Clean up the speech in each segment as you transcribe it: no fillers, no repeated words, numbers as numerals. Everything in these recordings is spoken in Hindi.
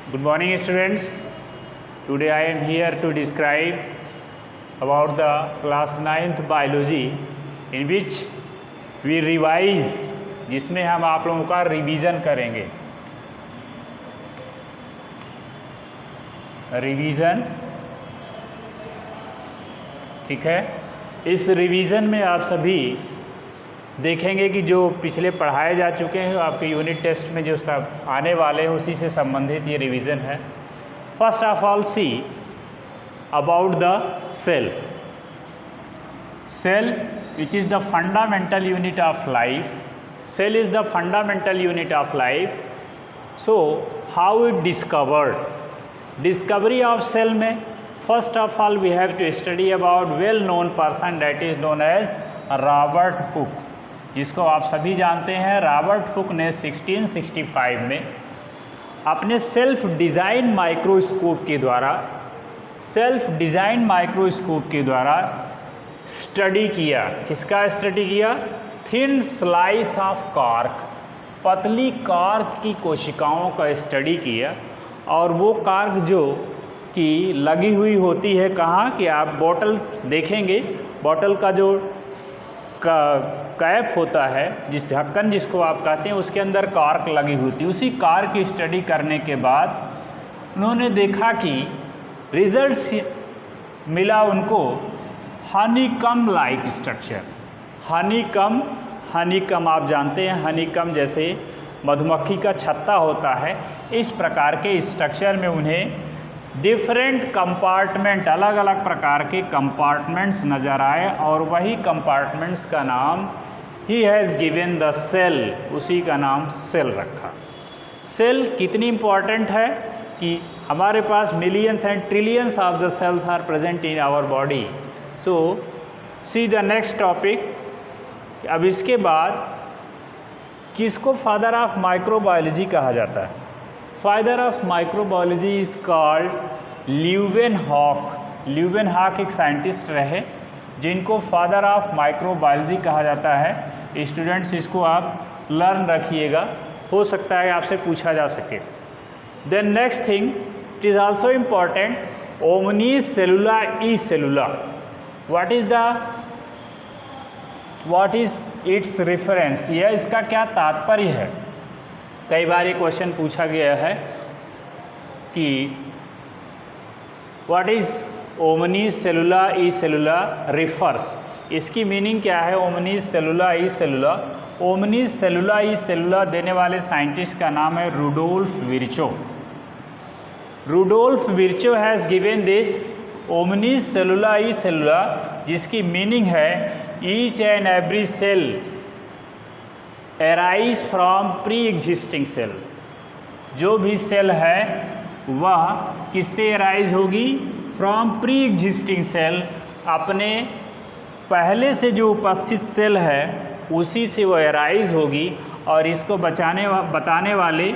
Good morning, students. Today I am here to describe about the class 9th biology in which we revise, जिसमें हम आप लोगों का रिवीजन करेंगे। रिवीजन, ठीक है। इस रिवीजन में आप सभी देखेंगे कि जो पिछले पढ़ाए जा चुके हैं आपके यूनिट टेस्ट में जो सब आने वाले हैं उसी से संबंधित ये रिवीजन है। First of all see about the cell. Cell which is the fundamental unit of life. Cell is the fundamental unit of life. So how it discovered? Discovery of cell में first of all we have to study about well known person that is known as Robert Hooke, जिसको आप सभी जानते हैं। रॉबर्ट हुक ने 1665 में अपने सेल्फ डिज़ाइन माइक्रोस्कोप के द्वारा स्टडी किया। किसका स्टडी किया? थिन स्लाइस ऑफ कॉर्क, पतली कॉर्क की कोशिकाओं का स्टडी किया। और वो कॉर्क जो कि लगी हुई होती है कहाँ कि आप बॉटल देखेंगे, बॉटल का जो कैप होता है, जिस ढक्कन जिसको आप कहते हैं, उसके अंदर कॉर्क लगी होती है। उसी कॉर्क की स्टडी करने के बाद उन्होंने देखा कि रिजल्ट्स मिला उनको हनीकम लाइक स्ट्रक्चर। हनीकम आप जानते हैं, हनीकम जैसे मधुमक्खी का छत्ता होता है, इस प्रकार के स्ट्रक्चर में उन्हें डिफरेंट कंपार्टमेंट, अलग अलग प्रकार के कंपार्टमेंट्स नज़र आए और वही कंपार्टमेंट्स का नाम ही हैज़ गिवन द सेल, उसी का नाम सेल रखा। सेल कितनी इम्पॉर्टेंट है कि हमारे पास millions and trillions of the cells are present in our body. So see the next topic. अब इसके बाद किसको फादर ऑफ माइक्रोबायोलॉजी कहा जाता है? Father of microbiology is called Leeuwenhoek. Leeuwenhoek एक साइंटिस्ट रहे जिनको फादर ऑफ माइक्रोबायोलॉजी कहा जाता है। स्टूडेंट्स इसको आप लर्न रखिएगा, हो सकता है आपसे पूछा जा सके। Then next thing, it is also important omnis cellula e cellula. What is its reference? यह इसका क्या तात्पर्य है? कई बार ये क्वेश्चन पूछा गया है कि what is omnis cellula e cellula refers, इसकी मीनिंग क्या है? Omni cellula e सेलुला, omni cellula e सेलुला देने वाले साइंटिस्ट का नाम है Rudolf Virchow. Rudolf Virchow has given this omnis cellula e cellula, जिसकी मीनिंग है each and every cell arise from pre existing cell. जो भी सेल है वह किससे एराइज होगी? फ्रॉम प्री एग्जिस्टिंग सेल, अपने पहले से जो उपस्थित सेल है उसी से वो एराइज होगी। और इसको बताने वाले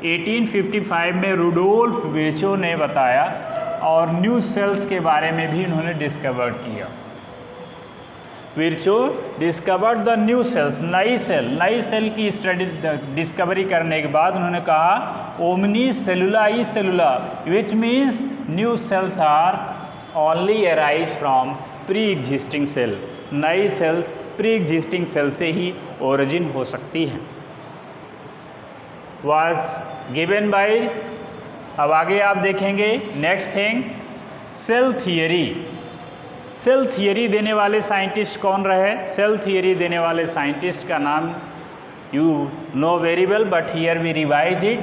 1855 में रुडोल्फ विर्चो ने बताया और न्यू सेल्स के बारे में भी उन्होंने डिस्कवर किया। Virchow discovered the new cells, नई सेल की स्टडी डिस्कवरी करने के बाद उन्होंने कहा omnis cellula e cellula, which means new cells are only arise from pre existing cell. नई सेल्स प्री एग्जिस्टिंग सेल से ही ओरिजिन हो सकती हैं। वाज गिवन बाय, अब आगे आप देखेंगे next thing, cell theory. Cell theory देने वाले साइंटिस्ट कौन रहे? सेल थियरी देने वाले साइंटिस्ट का नाम you know very well, but here we revise it.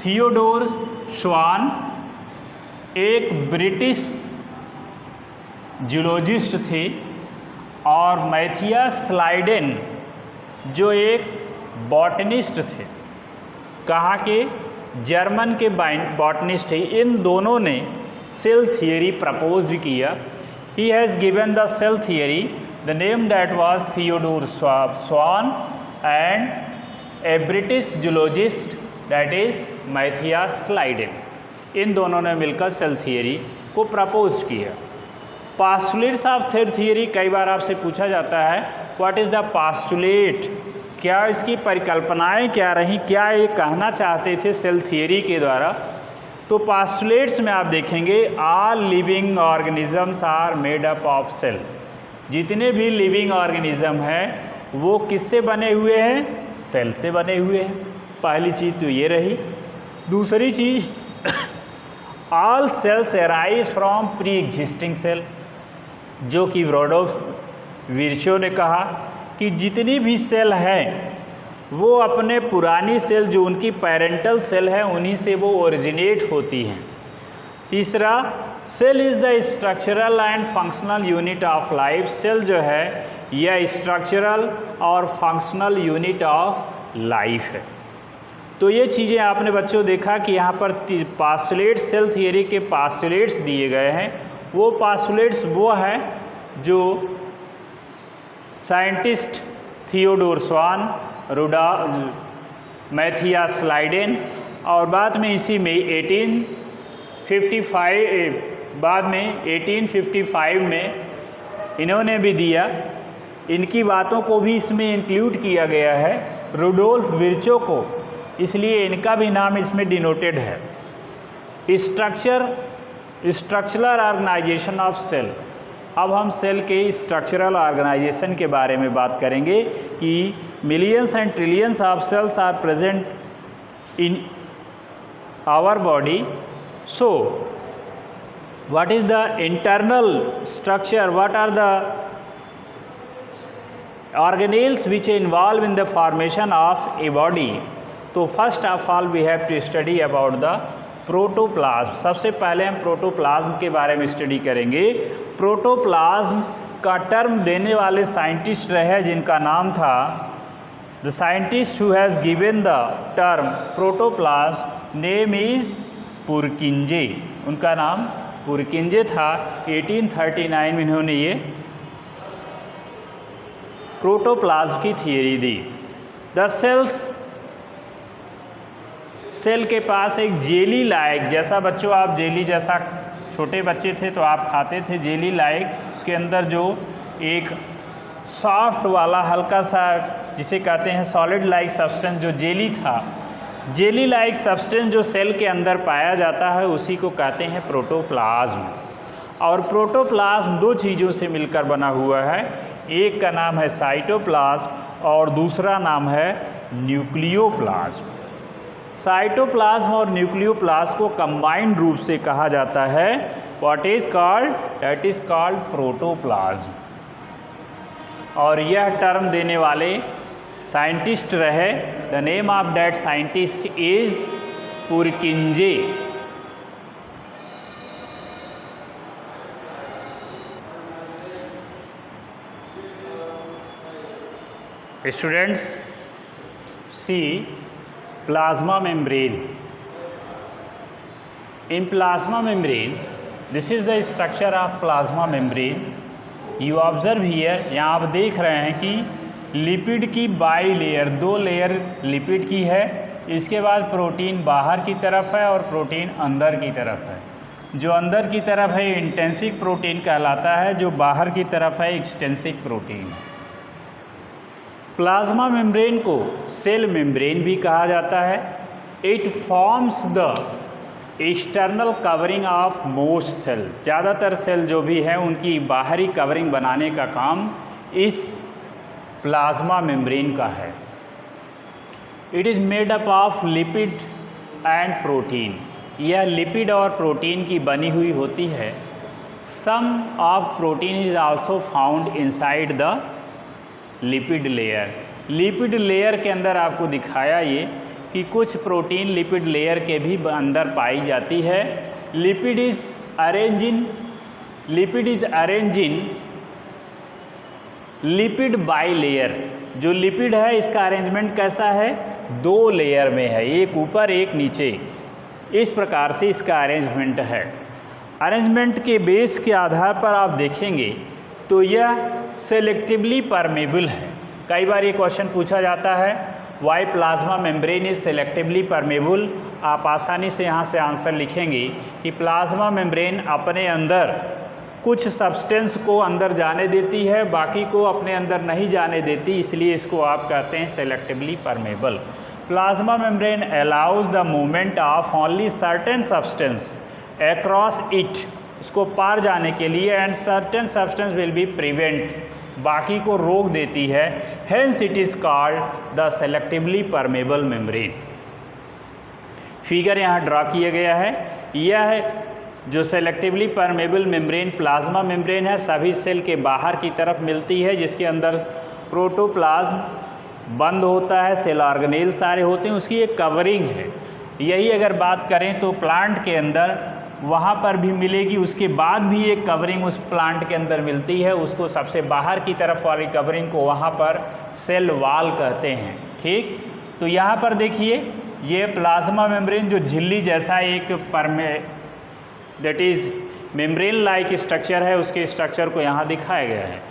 Theodor Schwann एक ब्रिटिश जूलॉजिस्ट थे और मैथियस स्लाइडेन जो एक बॉटनिस्ट थे, कहाँ के? जर्मन के बॉटनिस्ट थे। इन दोनों ने सेल थियरी प्रपोज्ड किया। He has given the cell theory, the name that was Theodore Swan, and a British zoologist that is Matthias Sladen। इन दोनों ने मिलकर सेल थियरी को प्रपोज किया। पास्टुलेट्स ऑफ सेल थियरी कई बार आपसे पूछा जाता है, व्हाट इज़ द पास्टुलेट? क्या इसकी परिकल्पनाएं क्या रहीं, क्या ये कहना चाहते थे सेल थियरी के द्वारा? तो पास्टुलेट्स में आप देखेंगे all living organisms are made up of cell. जितने भी लिविंग ऑर्गेनिज्म हैं वो किससे बने हुए हैं? सेल से बने हुए हैं। पहली चीज़ तो ये रही। दूसरी चीज़ all cells arise from pre existing cell, जो कि विर्चो ने कहा कि जितनी भी सेल हैं वो अपने पुरानी सेल जो उनकी पेरेंटल सेल है उन्हीं से वो ओरिजिनेट होती हैं। तीसरा, cell is the structural and functional unit of life. Cell जो है यह स्ट्रक्चरल और फंक्शनल यूनिट ऑफ लाइफ है। तो ये चीज़ें आपने बच्चों देखा कि यहाँ पर पास्टुलेट सेल थियरी के पास्टुलेट्स दिए गए हैं। वो पास्टुलेट्स वो है जो साइंटिस्ट थियोडोर स्वान, मैथियास लाइडेन और बाद में इसी में 1855 में इन्होंने भी दिया। इनकी बातों को भी इसमें इंक्लूड किया गया है, रुडोल्फ विर्चो को, इसलिए इनका भी नाम इसमें डिनोटेड है। Structural organisation of cell. अब हम सेल के स्ट्रक्चरल ऑर्गेनाइजेशन के बारे में बात करेंगे कि millions and trillions of cells are present in our body. So what is the internal structure, what are the organelles which involve in the formation of a body? तो first of all we have to study about the protoplasm. सबसे पहले हम प्रोटोप्लाज्म के बारे में स्टडी करेंगे। प्रोटोप्लाज्म का टर्म देने वाले साइंटिस्ट रहे जिनका नाम था, the scientist who has given the term protoplasm name is पुरकिंजे। उनका नाम पुरकिंजे था। 1839 में इन्होंने ये प्रोटोप्लाज्म की थियरी दी। द सेल के पास एक जेली लाइक, जैसा बच्चों आप जेली जैसा छोटे बच्चे थे तो आप खाते थे जेली लाइक, उसके अंदर जो एक सॉफ्ट वाला हल्का सा जिसे कहते हैं सॉलिड लाइक सब्सटेंस जो जेली था, जेली लाइक सब्सटेंस जो सेल के अंदर पाया जाता है उसी को कहते हैं प्रोटोप्लाज्म। और प्रोटोप्लाज्म दो चीज़ों से मिलकर बना हुआ है, एक का नाम है साइटोप्लाज्म और दूसरा नाम है न्यूक्लियोप्लाज्म। साइटोप्लाज्म और न्यूक्लियोप्लाज्म को कंबाइंड रूप से कहा जाता है what is called, that is called protoplasm. और यह टर्म देने वाले साइंटिस्ट रहे, the name of that scientist is पुरकिंजे। Students, see plasma membrane. In plasma membrane, this is the structure of plasma membrane. You observe here, यहाँ आप देख रहे हैं कि लिपिड की बाई लेयर, दो लेयर लिपिड की है, इसके बाद प्रोटीन बाहर की तरफ है और प्रोटीन अंदर की तरफ है। जो अंदर की तरफ है इंटेंसिक प्रोटीन कहलाता है, जो बाहर की तरफ है एक्सटेंसिक प्रोटीन। प्लाज्मा मेम्ब्रेन को सेल मेम्ब्रेन भी कहा जाता है। It forms the external covering of most cell. ज़्यादातर सेल जो भी हैं उनकी बाहरी कवरिंग बनाने का काम इस प्लाज्मा मेम्ब्रेन का है। It is made up of lipid and protein. यह लिपिड और प्रोटीन की बनी हुई होती है। Some of protein is also found inside the lipid layer. Lipid layer के अंदर आपको दिखाया ये कि कुछ प्रोटीन लिपिड लेयर के भी अंदर पाई जाती है। Lipid is arrange in lipid by layer. जो लिपिड है इसका अरेंजमेंट कैसा है, दो लेयर में है, एक ऊपर एक नीचे, इस प्रकार से इसका अरेंजमेंट है। अरेंजमेंट के बेस के आधार पर आप देखेंगे तो यह सेलेक्टिवली परमेबल है। कई बार ये क्वेश्चन पूछा जाता है why plasma membrane is selectively permeable. आप आसानी से यहाँ से आंसर लिखेंगे कि प्लाज्मा मेम्ब्रेन अपने अंदर कुछ सब्सटेंस को अंदर जाने देती है, बाकी को अपने अंदर नहीं जाने देती, इसलिए इसको आप कहते हैं selectively permeable. Plasma membrane allows the movement of only certain substance across it, उसको पार जाने के लिए, and certain substance will be prevent, बाकी को रोक देती है। Hence it is called the selectively permeable membrane. Figure यहाँ ड्रा किया गया है। यह जो selectively permeable membrane plasma membrane है, सभी सेल के बाहर की तरफ मिलती है, जिसके अंदर प्रोटोप्लाज्म बंद होता है, सेल ऑर्गेनेल सारे होते हैं, उसकी एक कवरिंग है। यही अगर बात करें तो प्लांट के अंदर वहाँ पर भी मिलेगी, उसके बाद भी एक कवरिंग उस प्लांट के अंदर मिलती है, उसको सबसे बाहर की तरफ वाली कवरिंग को वहाँ पर सेल वॉल कहते हैं। ठीक, तो यहाँ पर देखिए ये प्लाज्मा मेम्ब्रेन जो झिल्ली जैसा एक that is membrane like structure है, उसके स्ट्रक्चर को यहाँ दिखाया गया है।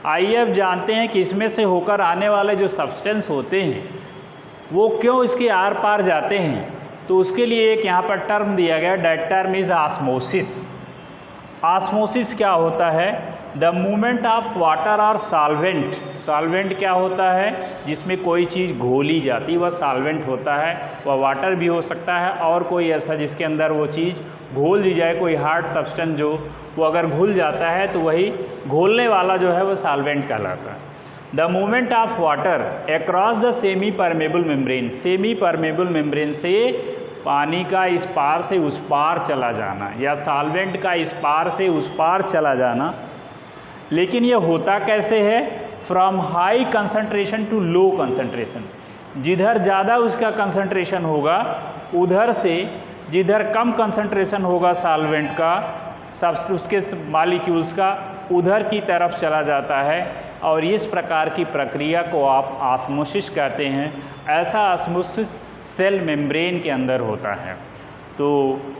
आइए अब जानते हैं कि इसमें से होकर आने वाले जो सब्सटेंस होते हैं वो क्यों इसके आर पार जाते हैं। तो उसके लिए एक यहाँ पर टर्म दिया गया, that term is osmosis. Osmosis क्या होता है? द मूवमेंट ऑफ वाटर और सॉल्वेंट। सॉल्वेंट क्या होता है? जिसमें कोई चीज़ घोली जाती है वह सॉल्वेंट होता है। वह वाटर भी हो सकता है और कोई ऐसा जिसके अंदर वो चीज़ घोल दी जाए, कोई हार्ड सब्सटेंस जो वो अगर घुल जाता है तो वही घोलने वाला जो है वो सॉल्वेंट कहलाता है। The movement of water across the semi permeable membrane. Semi permeable membrane से पानी का इस पार से उस पार चला जाना, या सॉल्वेंट का इस पार से उस पार चला जाना। लेकिन ये होता कैसे है? From high concentration to low concentration. जिधर ज़्यादा उसका कंसंट्रेशन होगा उधर से जिधर कम कंसंट्रेशन होगा सॉल्वेंट का, सब उसके मॉलिक्यूल्स का, उधर की तरफ चला जाता है। और इस प्रकार की प्रक्रिया को आप ऑस्मोसिस कहते हैं। ऐसा ऑस्मोसिस सेल मेम्ब्रेन के अंदर होता है। तो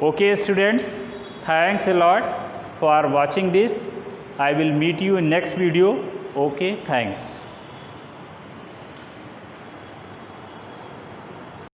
okay students, thanks a lot for watching this. I will meet you in next video. Okay, thanks.